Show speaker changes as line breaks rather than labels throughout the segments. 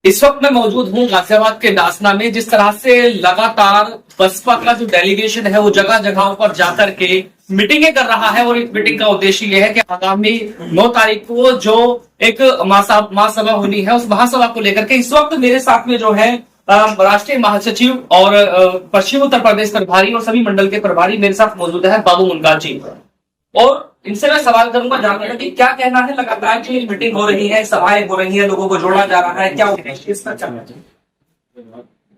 इस वक्त मैं मौजूद हूँ गाजियाबाद के दासना में। जिस तरह से लगातार बसपा का जो डेलीगेशन है वो जगह जगहों पर जाकर के मीटिंगें कर रहा है, और इस मीटिंग का उद्देश्य यह है कि आगामी 9 तारीख को जो एक महासभा होनी है, उस महासभा को लेकर के इस वक्त मेरे साथ में जो है राष्ट्रीय महासचिव और पश्चिम उत्तर प्रदेश प्रभारी और सभी मंडल के प्रभारी मेरे साथ मौजूद है, बाबू मुनगार जी। और इनसे मैं सवाल करूंगा जानने का कि क्या कहना है, लगातार जो मीटिंग हो रही है, सभाएं हो रही है, लोगों को जोड़ा जा रहा है, क्या उद्देश्य इसका चलना चाहिए?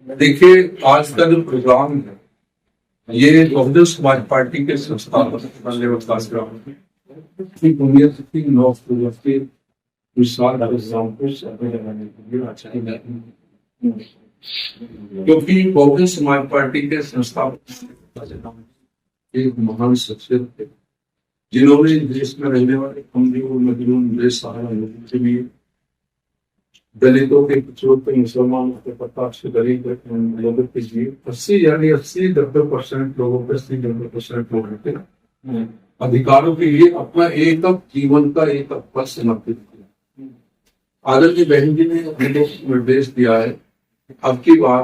देखिए, आज का जो प्रोग्राम है ये बहुजन समाज पार्टी के संस्थापक की बुनियाद की 9 अक्टूबर के विशाल प्रोग्राम को क्योंकि बहुजन समाज पार्टी के संस्थापक एक महान शख्सियत थे जिन्होंने देश में रहने वाले कमजोर मजलूम बेसहारा लोगों के लिए, दलितों के, पिछड़ों के, मुसलमानों के, प्रताप से गरीब लोगों के लिए 80-90% लोगों के 80-90% लोगों के अधिकारों के लिए अपना एक जीवन का एक पद समर्पित किया। आदरणीय बहन जी ने अपने निर्देश दिया है अब की बार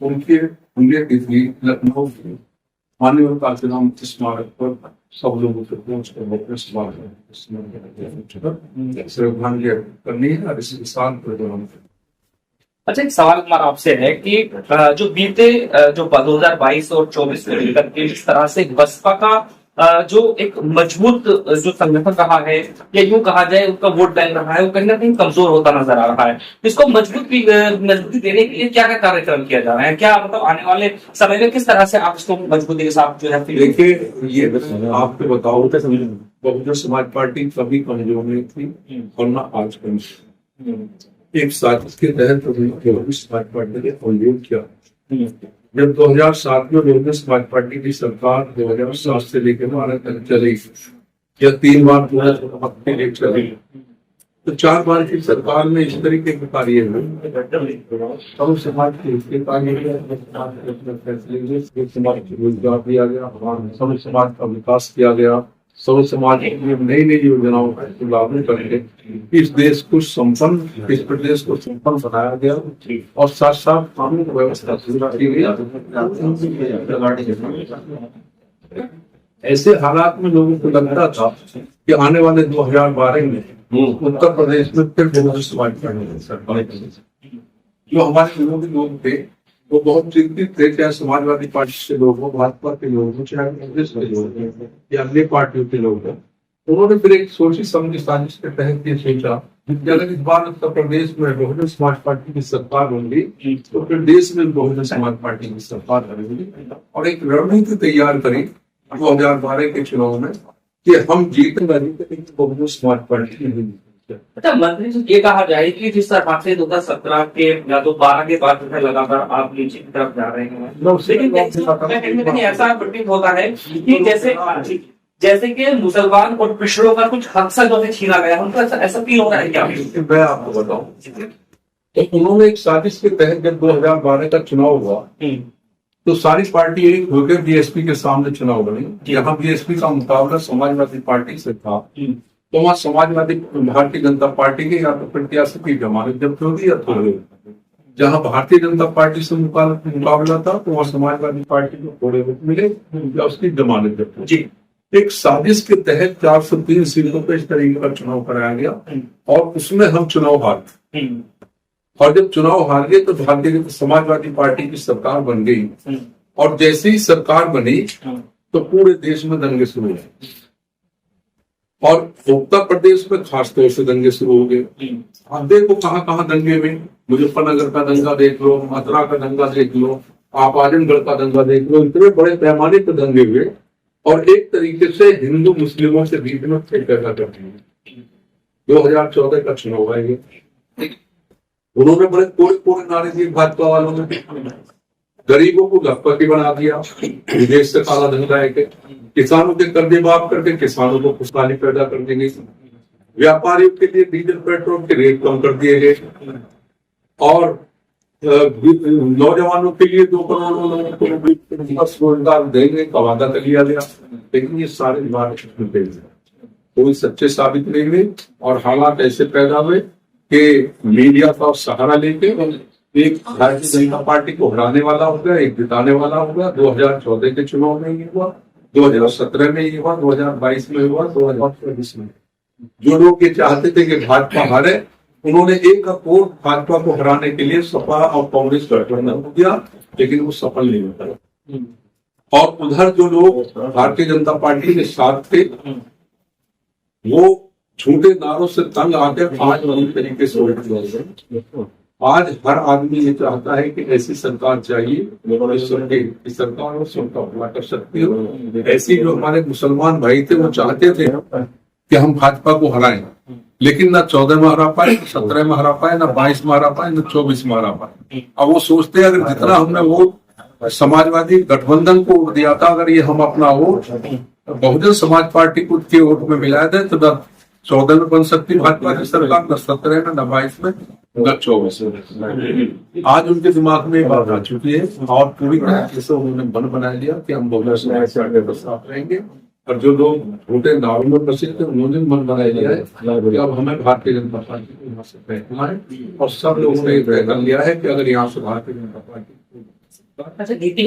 उनके पुण्यतिथि लखनऊ के माननीय काशीराम स्मारक पर सब लोगों को पहुंचकर श्रद्धांजलि करनी है और इस विशाल प्रोग्राम।
अच्छा, एक सवाल हमारा आपसे है कि जो बीते जो 2022 और 24 को लेकर के जिस तरह से बसपा का जो एक मजबूत जो संगठन रहा है, या यूं कहा जाए उनका वोट बैंक रहा है, वो कहीं ना कहीं कमजोर होता नजर आ रहा है। इसको मजबूती देने के लिए क्या क्या कार्यक्रम किया जा रहा है? क्या मतलब आने वाले समय में किस तरह से आप इसको मजबूती के साथ जो है?
देखिए, ये आपको बताओ, बहुजन समाज पार्टी कभी कमजोर नहीं थी और ना आज कमजोर। एक साजिश के तहत बहुजन समाज पार्टी ने सहयोग किया। जब 2007 में बहुजन समाज पार्टी की सरकार 2007 से लेकर 12 तक चली, या 3 बार चली, तो 4 बार की सरकार में इस तरीके के कार्य हुए। सब समाज के समाज को रोजगार दिया गया, सब समाज का विकास किया गया, सब समाज में नई नई योजनाओं का लागू करके इस देश को संपन्न, इस प्रदेश को संपन्न बनाया गया और साथ साथ कानून व्यवस्था की गई। ऐसे हालात में लोगों को लगता था कि आने वाले 2012 में उत्तर प्रदेश में फिर बहुजन समाज पार्टी, जो हमारे विरोधी लोग थे वो बहुत चिंतित थे, चाहे समाजवादी पार्टी के लोग हो, भाजपा के लोग हो, चाहे कांग्रेस के लोग हो या अन्य पार्टियों के लोग हो। उन्होंने फिर एक सोची समझी साजिश के तहत ये सोचा कि अगर इस बार उत्तर प्रदेश में बहुजन समाज पार्टी की सरकार होगी तो फिर देश में बहुजन समाज पार्टी की सरकार बनेगी, और एक रणनीति तैयार करी 2012 के चुनाव में कि हम जीतेंगे बहुजन समाज पार्टी।
अच्छा, मंत्री जी, ये कहा जाए कि जिस तरह से 2017 के या 2012 के बाद जो है लगातार आप नीचे की तरफ जा रहे हैं, लेकिन ऐसा प्रतीत होता है कि जैसे कि मुसलमान और पिछड़ों का कुछ हक जो है छीना गया, उनका ऐसा फील हो रहा है क्या?
मैं आपको बताऊं, तो उन्होंने एक साजिश के तहत जब 2012 का चुनाव हुआ तो सारी पार्टी एक होकर बीएसपी के सामने चुनाव लड़ी। यहाँ बीएसपी का मुकाबला समाजवादी पार्टी से था, तो वहाँ समाजवादी भारतीय जनता पार्टी के या तो प्रत्याशी की जमानत जब्त होगी या थोड़े। जहाँ भारतीय जनता पार्टी से मुकाबला था तो वहाँ समाजवादी पार्टी को थोड़े वोट मिले या उसकी जमानत जब्त होगी। एक साजिश के तहत 403 सीटों पर इस तरीके का चुनाव कराया गया और उसमें हम चुनाव हार गए। और जब चुनाव हार गए तो भारतीय समाजवादी पार्टी की सरकार बन गई, और जैसे ही सरकार बनी तो पूरे देश में दंगे शुरू हुए, और उत्तर प्रदेश में खासतौर से दंगे शुरू हो गए। आप देखो कहाँ कहाँ दंगे हुए, मुजफ्फरनगर का दंगा देख लो, मथुरा का दंगा देख लो, आप आजमगढ़ का दंगा देख लो, इतने बड़े पैमाने पर दंगे हुए और एक तरीके से हिंदू मुस्लिमों के बीच में पैदा करते हैं। 2014 का चुनाव है, उन्होंने बड़े कोरे नारे दिए भाजपा वालों ने, गरीबों को लखपति बना दिया, विदेश से काला धन लाए के, किसानों के कर्जे माफ करके किसानों को खुशहाली पैदा कर दी गई, व्यापारियों के लिए डीजल पेट्रोल के रेट कम कर दिए गए, और नौजवानों के लिए 2 करोड़ लोगों को रोजगार देने का वादा कर लिया गया। लेकिन ये सारे कोई सच्चे साबित नहीं हुए और हालात ऐसे पैदा हुए कि मीडिया का सहारा लेके एक भारतीय जनता पार्टी को हराने वाला होगा, एक जिताने वाला होगा। 2014 के चुनाव में ये हुआ, 2017 में ये हुआ, 2022 में हुआ, 2024 में। जो लोग ये चाहते थे कि भाजपा हारे, उन्होंने एक वोट भाजपा को हराने के लिए सपा और कांग्रेस गठबंधन किया, लेकिन वो सफल नहीं हो पाया। और उधर जो लोग भारतीय जनता पार्टी के साथ थे, वो झूठे नारों से तंग आकर आज पूरी तरीके से उलट गए। आज हर आदमी ये चाहता है कि ऐसी सरकार चाहिए की सरकार हो, सबका भला कर सकती हो। ऐसी जो हमारे मुसलमान भाई थे, वो चाहते थे कि हम भाजपा को हराएं, लेकिन ना 14 में हरा पाए, ना 17 में हरा पाए, ना 22 में हरा पाए, ना 24 में हरा पाए। अब वो सोचते हैं अगर जितना हमने वोट समाजवादी गठबंधन को दिया था, अगर ये हम अपना वोट बहुजन समाज पार्टी को के वोट में मिला दे तो न 14 में बन सकती भाजपा की सरकार, न 17 में, न 22 में, न 24 में। आज उनके दिमाग में बात आ चुकी है और पूरी तरीके से उन्होंने मन बना लिया कि हम बहुजन समाज पार्टी के साथ रहेंगे। और जो लोग छोटे नारों में फंसे थे, उन्होंने मन बना लिया है कि अब हमें भारतीय जनता पार्टी को यहाँ से फेंकना है। और सब लोगों ने तय कर लिया है कि अगर यहाँ से भारतीय जनता पार्टी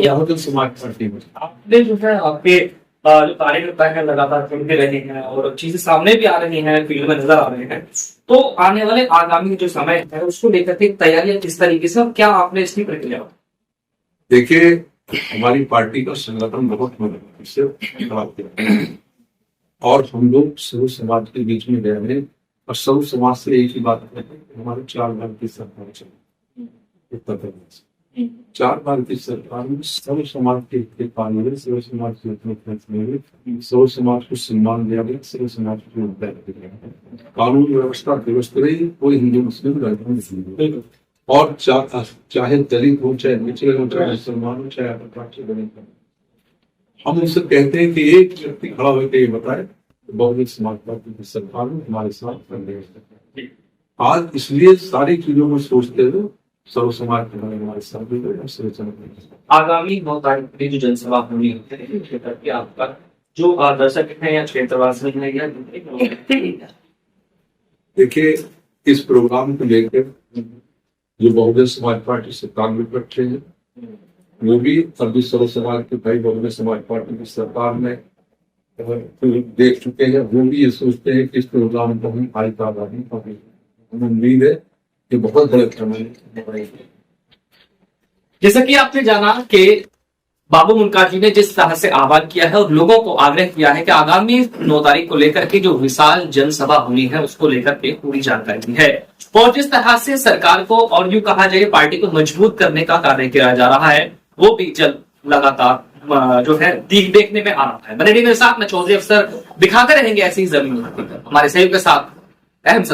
बहुजन समाज पार्टी में
आपने जो है आपके जो कार्यकर्ता है लगातार चुनते रहे हैं और चीजें सामने भी आ रही हैं, फील्ड में नजर आ रहे हैं, तो आने वाले आगामी जो समय है उसको लेकर के तैयारियां किस तरीके से, क्या आपने इसकी प्रक्रिया?
देखिए, हमारी पार्टी का संगठन बहुत मजबूती से खराब किया और हम लोग सर्व समाज के बीच में गए हैं और सर्व समाज से एक ही बात कहते हैं, हमारे 4 बार की सरकार चली उत्तर प्रदेश, 4 बार की सरकार में सर्व समाज के कानून, सर्व समाज के फैसले, सर्व समाज को सम्मान दिया गया, सर्व समाज को कानून व्यवस्था दुरुस्त रही, कोई हिंदू मुस्लिम नहीं। और चाहे दलित हो, चाहे निचले हो, चाहे मुसलमान हो, चाहे अपराधी बने, हम उनसे कहते हैं कि एक व्यक्ति खड़ा होकर ये बताए बहुजन समाज पार्टी की सरकार में हमारे साथ। आज इसलिए सारी चीजों को सोचते हुए सर्व समाज हमारे साथ
आगामी 9 तारीख की जो जनसभा होनी है, आपका जो दर्शक है या क्षेत्रवासी है या
देखिए, इस प्रोग्राम को लेकर जो बहुजन समाज पार्टी सरकार में बैठे हैं, वो भी सभी सर्व समाज के भाई बहुजन समाज पार्टी की सरकार में देख चुके हैं। वो भी ये सोचते हैं कि इस प्रोग्राम को हम भाई का हमें उम्मीद है कि बहुत बड़े।
जैसा कि आपने जाना कि बाबू मुनका जी ने जिस तरह से आह्वान किया है और लोगों को आग्रह किया है कि आगामी 9 तारीख को लेकर के जो विशाल जनसभा होनी है उसको लेकर के पूरी जानकारी है और जिस तरह से सरकार को और यूं कहा जाए पार्टी को मजबूत करने का कार्य किया जा रहा है, वो भी जल्द लगातार जो है देखने में आ रहा है। बने मेरे साथ में चौधरी अफसर दिखाते रहेंगे ऐसी जमीन हमारे सहयोग के साथ। अहम सत्य।